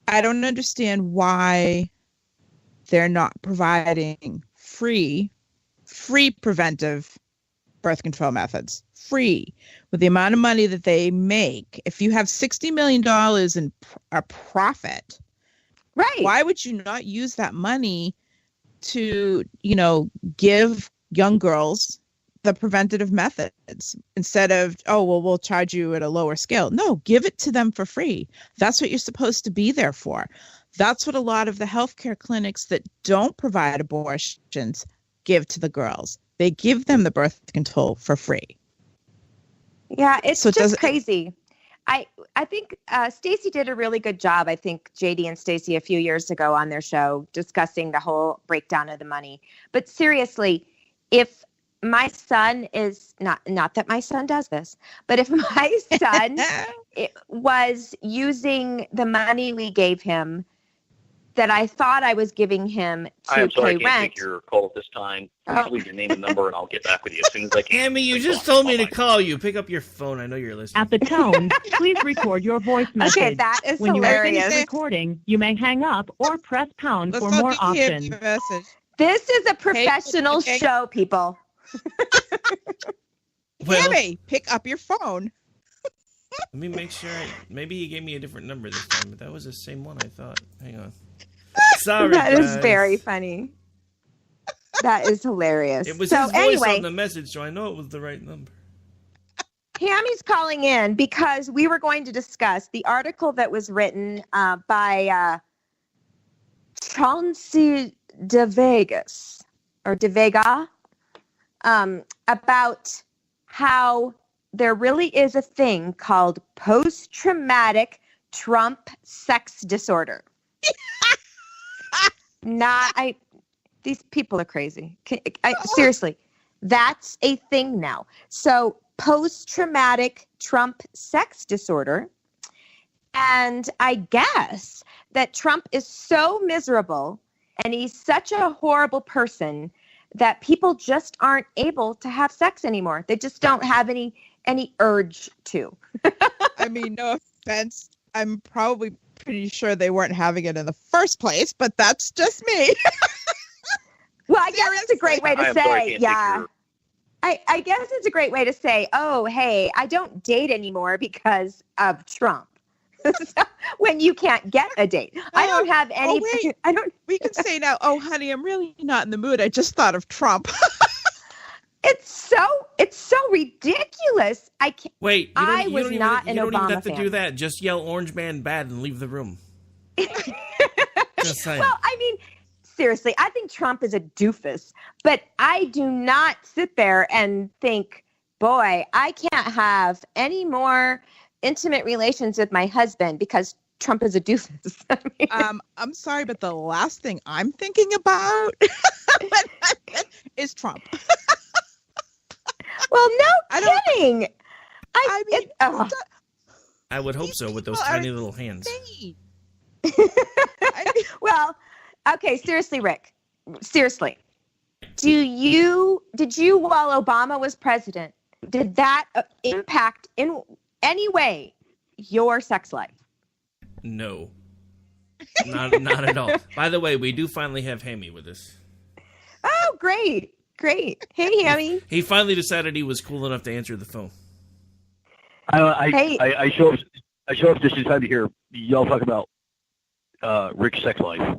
I don't understand why they're not providing free preventive birth control methods. Free. With the amount of money that they make. If you have $60 million in a profit, right? Why would you not use that money to, give young girls the preventative methods instead of, we'll charge you at a lower scale? No, give it to them for free. That's what you're supposed to be there for. That's what a lot of the healthcare clinics that don't provide abortions give to the girls. They give them the birth control for free. Yeah, it's just crazy. I think Stacey did a really good job. I think JD and Stacey a few years ago on their show discussing the whole breakdown of the money. But seriously, if my son is not that my son does this, but if my son was using the money we gave him that I thought I was giving him to pay rent. I can't take your call at this time. Please leave your name and number, and I'll get back with you as soon as I can. Amy, you just told me to call you. Pick up your phone. I know you're listening. At the tone, please record your voice message. Okay, that is when hilarious. When you are finished recording, you may hang up or press pound for more options. This is a professional show, people. Amy, pick up your phone. Let me make sure. Maybe he gave me a different number this time, but that was the same one I thought. Hang on. Sorry, that guys. is very funny. That is hilarious. It was his voice on the message, so I know it was the right number. Tammy's calling in because we were going to discuss the article that was written by Chauncey de Vegas or de Vega about how there really is a thing called post-traumatic Trump sex disorder. These people are crazy. Seriously, that's a thing now. So post-traumatic Trump sex disorder. And I guess that Trump is so miserable And he's such a horrible person that people just aren't able to have sex anymore. They just don't have any urge to. I mean, no offense. I'm probably pretty sure they weren't having it in the first place, but that's just me. Well, I guess it's a great way to I'm sorry, I say, can't yeah. take I guess it's a great way to say, oh, hey, I don't date anymore because of Trump. So, when you can't get a date. I don't have any. Oh, wait. I don't. We can say now, oh, honey, I'm really not in the mood. I just thought of Trump. It's so ridiculous. I can't. Wait, I was not an you don't Obama even have to fan. do that. Just yell "Orange Man bad" and leave the room. Just saying. Well, I mean, seriously, I think Trump is a doofus, but I do not sit there and think, boy, I can't have any more intimate relations with my husband because Trump is a doofus. I mean, I'm sorry, but the last thing I'm thinking about is Trump. Well, no kidding. I mean, I would hope so with those tiny little hands. Well, okay, seriously, Rick. Seriously. Did you, while Obama was president, did that impact in any way your sex life? No. Not at all. By the way, we do finally have Hammy with us. Oh, great. Hey, Hammy. He finally decided he was cool enough to answer the phone. I show up just in time to hear y'all talk about Rick's sex life.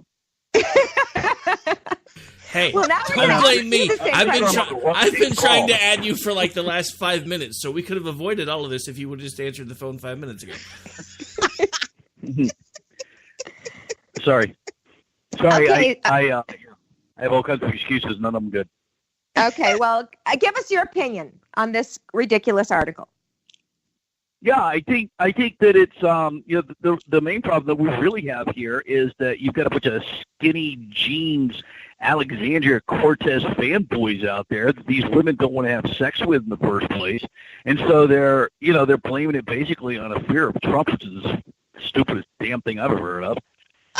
Hey, well, don't blame me. I've been trying to add you for like the last 5 minutes, so we could have avoided all of this if you would have just answered the phone 5 minutes ago. Sorry. Okay. I have all kinds of excuses. None of them good. Okay, well, give us your opinion on this ridiculous article. Yeah, I think that it's the main problem that we really have here is that you've got a bunch of skinny jeans Alexandria Cortez fanboys out there that these women don't want to have sex with in the first place, and so they're blaming it basically on a fear of Trump, which is the stupidest damn thing I've ever heard of.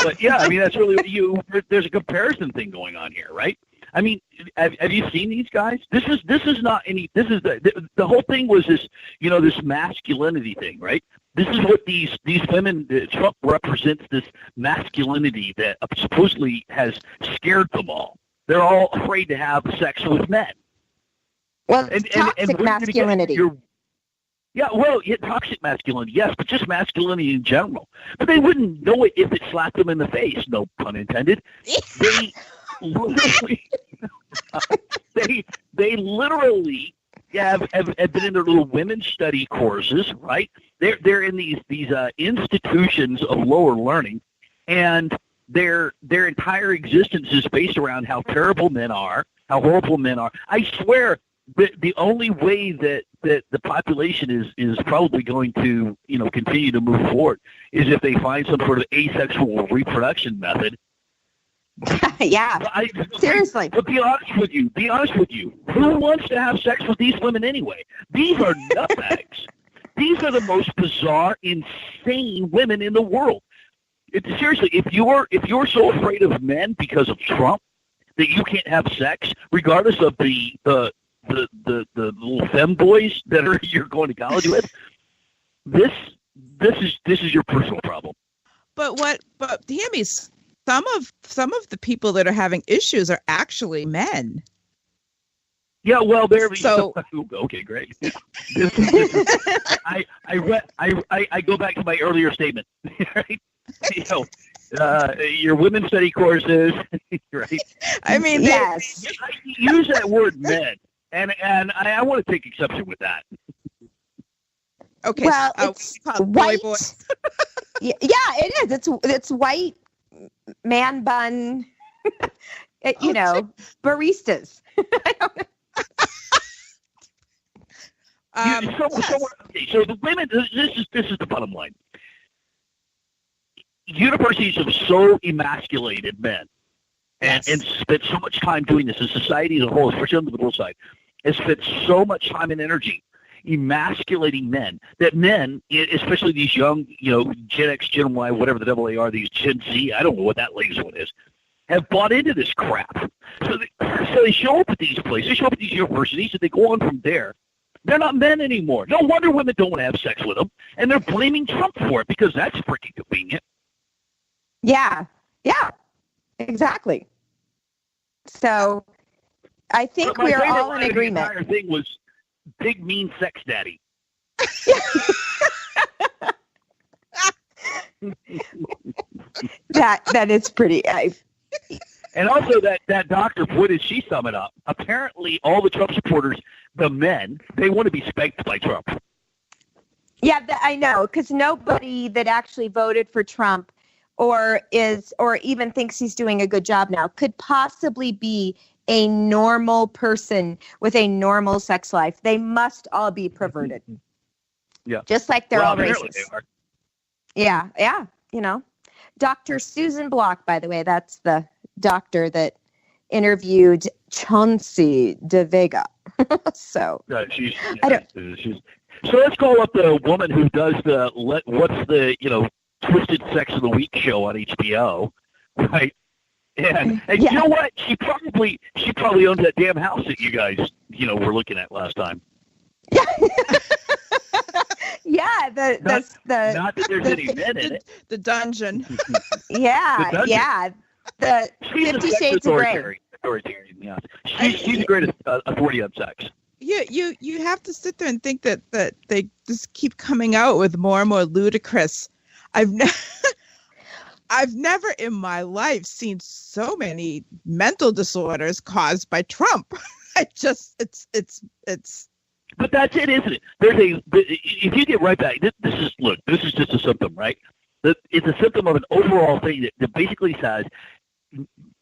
But yeah, I mean that's really what there's a comparison thing going on here, right? I mean, have you seen these guys? This is not any. This is the whole thing was this this masculinity thing, right? This is what these women. Trump represents this masculinity that supposedly has scared them all. They're all afraid to have sex with men. Well, toxic masculinity. Toxic masculinity, yes, but just masculinity in general. But they wouldn't know it if it slapped them in the face. No pun intended. They literally, they literally have been in their little women's study courses, right? They're in these institutions of lower learning, and their entire existence is based around how terrible men are, how horrible men are. I swear, the only way that the population is probably going to continue to move forward is if they find some sort of asexual reproduction method. Yeah, seriously. But be honest with you. Who wants to have sex with these women anyway? These are nutbags. These are the most bizarre, insane women in the world. Seriously, if you're so afraid of men because of Trump that you can't have sex, regardless of the little femboys that you're going to college with, this is your personal problem. But Tammy's some of the people that are having issues are actually men. Yeah, well, so okay, great. I go back to my earlier statement, right? Your women's study courses, right? I mean, yes. Use that word "men," and I want to take exception with that. Okay, well, it's white. Boy. Yeah, it is. It's white man bun. Baristas. I don't know. So the women. This is the bottom line. Universities have so emasculated men, and spent so much time doing this. And society as a whole, especially on the liberal side, has spent so much time and energy emasculating men that men, especially these young, Gen X, Gen Y, whatever the devil they are, these Gen Z. I don't know what that latest one is. have bought into this crap. So they show up at these places, they show up at these universities, and they go on from there. They're not men anymore. No wonder women don't want to have sex with them, and they're blaming Trump for it because that's freaking convenient. Yeah, exactly. So I think we're all in agreement. The entire thing was big mean sex daddy. that is pretty. And also that doctor, boy, did she sum it up. Apparently, all the Trump supporters, the men, they want to be spanked by Trump. Yeah, I know, because nobody that actually voted for Trump or even thinks he's doing a good job now could possibly be a normal person with a normal sex life. They must all be perverted. Yeah. Just like they're all racist. They are. Yeah, Dr. Susan Block, by the way, that's the doctor that interviewed Chauncey de Vega. So So let's call up the woman who does what's the Twisted Sex of the Week show on HBO, right? And you know what? She probably owns that damn house that you guys were looking at last time. Yeah, not that there's any men in it. The dungeon. Yeah. The 50 Shades of Grey. Authoritarian, yeah. She's the greatest authority on sex. You have to sit there and think that they just keep coming out with more and more ludicrous. I've never in my life seen so many mental disorders caused by Trump. It's. But that's it, isn't it? If you get right back, this is just a symptom, right? It's a symptom of an overall thing that basically says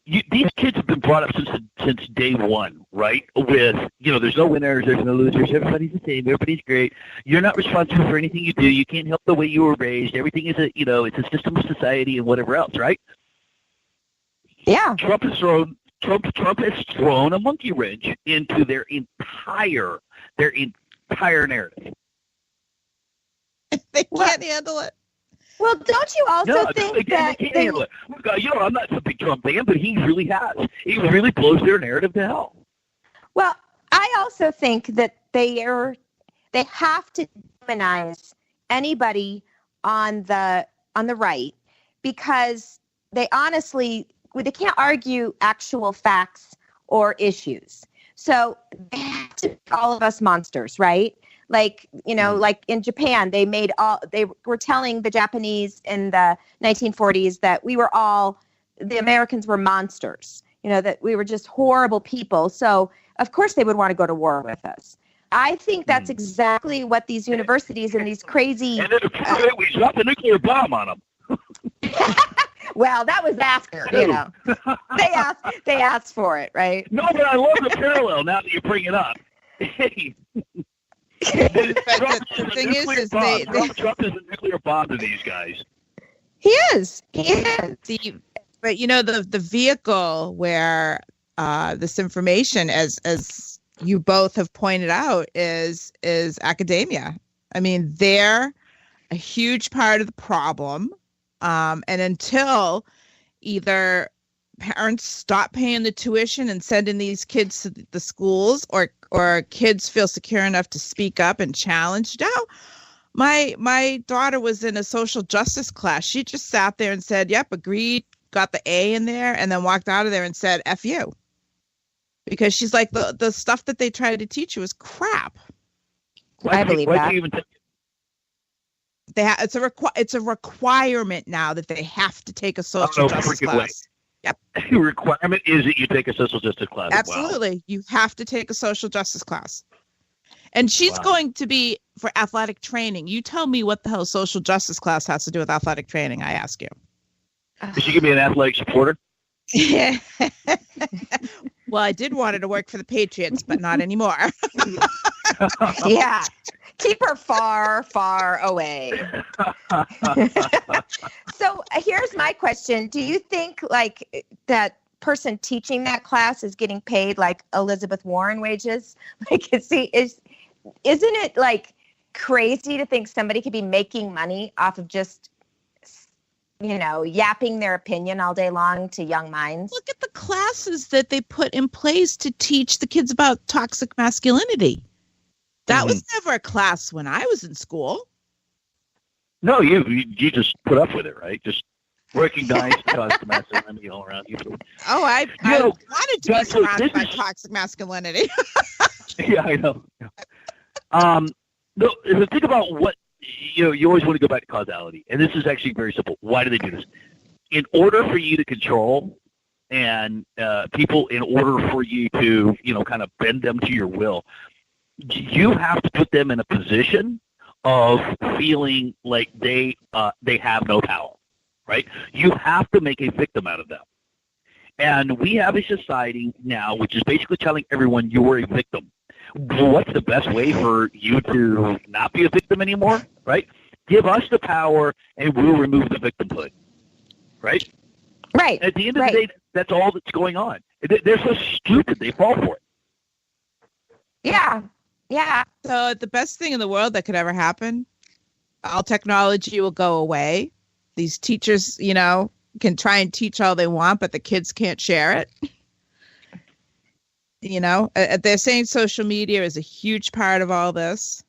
these kids have been brought up since day one, right? With there's no winners, there's no losers, everybody's the same, everybody's great. You're not responsible for anything you do. You can't help the way you were raised. Everything is it's a system of society and whatever else, right? Yeah. Trump has thrown a monkey wrench into their entire narrative. They can't handle it. Well, don't you also think that they can't handle it? I'm not a big Trump fan, but he really has. He really blows their narrative to hell. Well, I also think that they have to demonize anybody on the right because they can't argue actual facts or issues. So they have to make all of us monsters, right? Like, like in Japan, they were telling the Japanese in the 1940s that the Americans were monsters, that we were just horrible people. So of course they would want to go to war with us. I think that's exactly what these universities and these crazy. And then we dropped a nuclear bomb on them. Well, that was after, they asked for it, right? No, but I love the parallel now that you bring it up. The thing is Trump is a nuclear bomb to these guys. He is. But the vehicle where this information, as you both have pointed out, is academia. I mean, they're a huge part of the problem. And until either parents stop paying the tuition and sending these kids to the schools, or kids feel secure enough to speak up and challenge. Now, my daughter was in a social justice class. She just sat there and said, "Yep, agreed," got the A in there, and then walked out of there and said, "F you," because she's like, the stuff that they tried to teach you was crap. I believe that. It's a requirement now that they have to take a social justice class. Yep. The requirement is that you take a social justice class. Absolutely. Wow. You have to take a social justice class. And she's going to be for athletic training. You tell me what the hell social justice class has to do with athletic training, I ask you. Is she going to be an athletic supporter? Yeah. Well, I did want her to work for the Patriots, but not anymore. Yeah. Keep her far, far away. So here's my question. Do you think like that person teaching that class is getting paid like Elizabeth Warren wages? Like, isn't it like crazy to think somebody could be making money off of just yapping their opinion all day long to young minds. Look at the classes that they put in place to teach the kids about toxic masculinity. That was never a class when I was in school. No, you just put up with it, right? Just recognize toxic masculinity all around you. Oh, I wanted to be surrounded by toxic masculinity. Yeah, I know. No, think about what you always want to go back to causality, and this is actually very simple. Why do they do this? In order for you to control and people, in order for you to kind of bend them to your will, you have to put them in a position of feeling like they have no power, right? You have to make a victim out of them. And we have a society now which is basically telling everyone you're a victim. What's the best way for you to not be a victim anymore, right? Give us the power and we'll remove the victimhood, right? Right. At the end of the day, that's all that's going on. They're so stupid, they fall for it. Yeah. Yeah. So the best thing in the world that could ever happen, all technology will go away. These teachers, can try and teach all they want, but the kids can't share it. They're saying social media is a huge part of all this.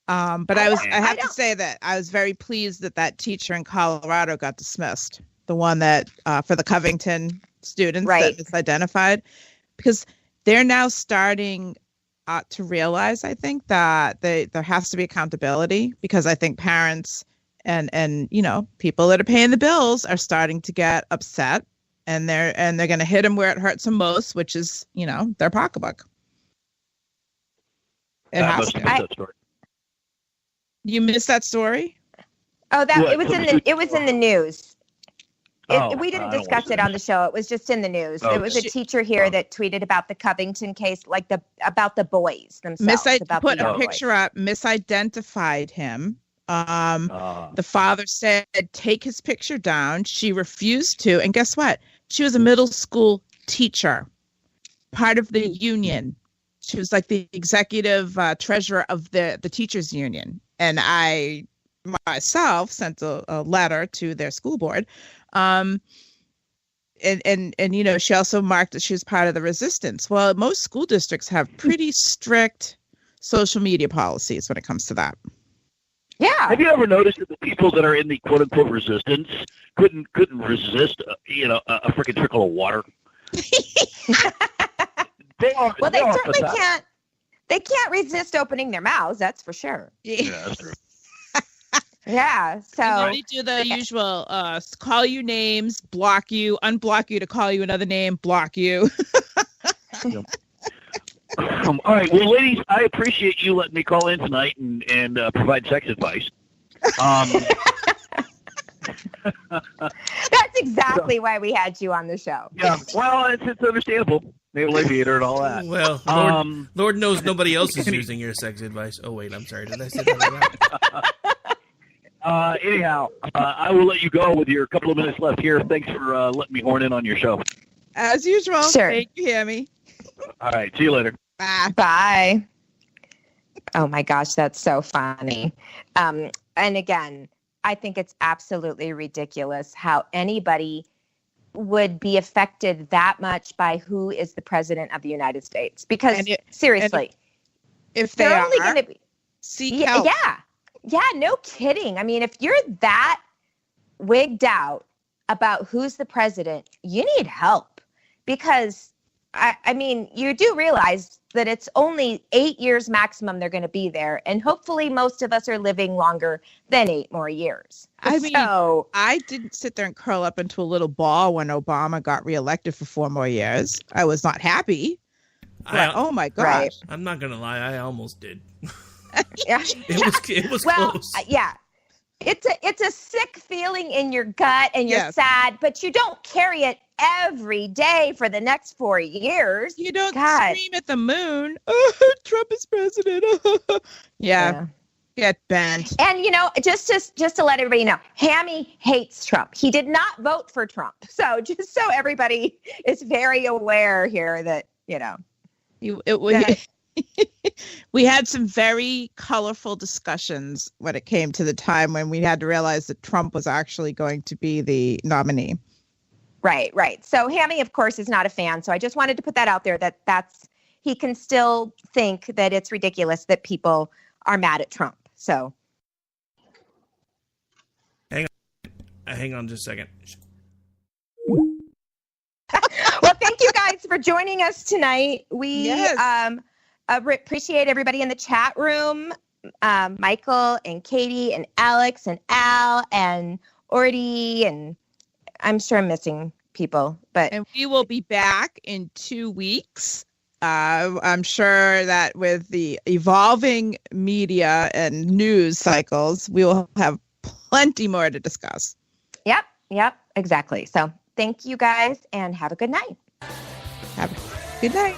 But I have to say that I was very pleased that teacher in Colorado got dismissed. The one that for the Covington students that was identified, because they're now starting to realize, I think, that there has to be accountability, because I think parents and people that are paying the bills are starting to get upset, and they're going to hit them where it hurts them most, which is their pocketbook. It has to. You missed that story? Oh, it was in the news. We didn't discuss it on the show. It was just in the news. There was a teacher here that tweeted about the Covington case, about the boys themselves. Put a picture up, misidentified him. The father said, take his picture down. She refused to. And guess what? She was a middle school teacher, part of the union. She was like the executive treasurer of the teachers union. And I myself sent a letter to their school board. And she also marked that she was part of the resistance. Well, most school districts have pretty strict social media policies when it comes to that. Yeah. Have you ever noticed that the people that are in the quote unquote resistance couldn't resist, a freaking trickle of water? They certainly can't. They can't resist opening their mouths. That's for sure. Yeah, that's true. Yeah, so you do the usual call you names, block you, unblock you to call you another name, block you. All right, well, ladies, I appreciate you letting me call in tonight and provide sex advice. That's exactly why we had you on the show. Yeah, well, it's understandable. Naval aviator and all that. Well, Lord knows nobody else is using your sex advice. Oh, wait, I'm sorry. Did I say that right? Anyhow, I will let you go with your couple of minutes left here. Thanks for letting me horn in on your show. As usual. Sure. Thank you, Hammy. All right. See you later. Bye. Bye. Oh, my gosh. That's so funny. And again, I think it's absolutely ridiculous how anybody would be affected that much by who is the president of the United States. Because seriously, if they're only going to be seek help. Yeah, no kidding. I mean, if you're that wigged out about who's the president, you need help, because I mean, you do realize that it's only 8 years maximum they're going to be there. And hopefully most of us are living longer than 8 more years. I mean, I didn't sit there and curl up into a little ball when Obama got reelected for 4 more years. I was not happy. But, oh my gosh. Right. I'm not going to lie. I almost did. Yeah. It was close. Yeah. It's a sick feeling in your gut, and you're sad, but you don't carry it every day for the next 4 years. You don't scream at the moon, oh, Trump is president. Yeah. Get bent. And just to let everybody know, Hammy hates Trump. He did not vote for Trump. So just so everybody is very aware here that We had some very colorful discussions when it came to the time when we had to realize that Trump was actually going to be the nominee. Right. So Hammy, of course, is not a fan. So I just wanted to put that out there he can still think that it's ridiculous that people are mad at Trump. So. Hang on just a second. Well, thank you guys for joining us tonight. We appreciate everybody in the chat room, Michael and Katie and Alex and Al and Ordy, and I'm sure I'm missing people. And we will be back in 2 weeks. I'm sure that with the evolving media and news cycles, we will have plenty more to discuss. Yep, exactly. So thank you guys and have a good night. Have a good night.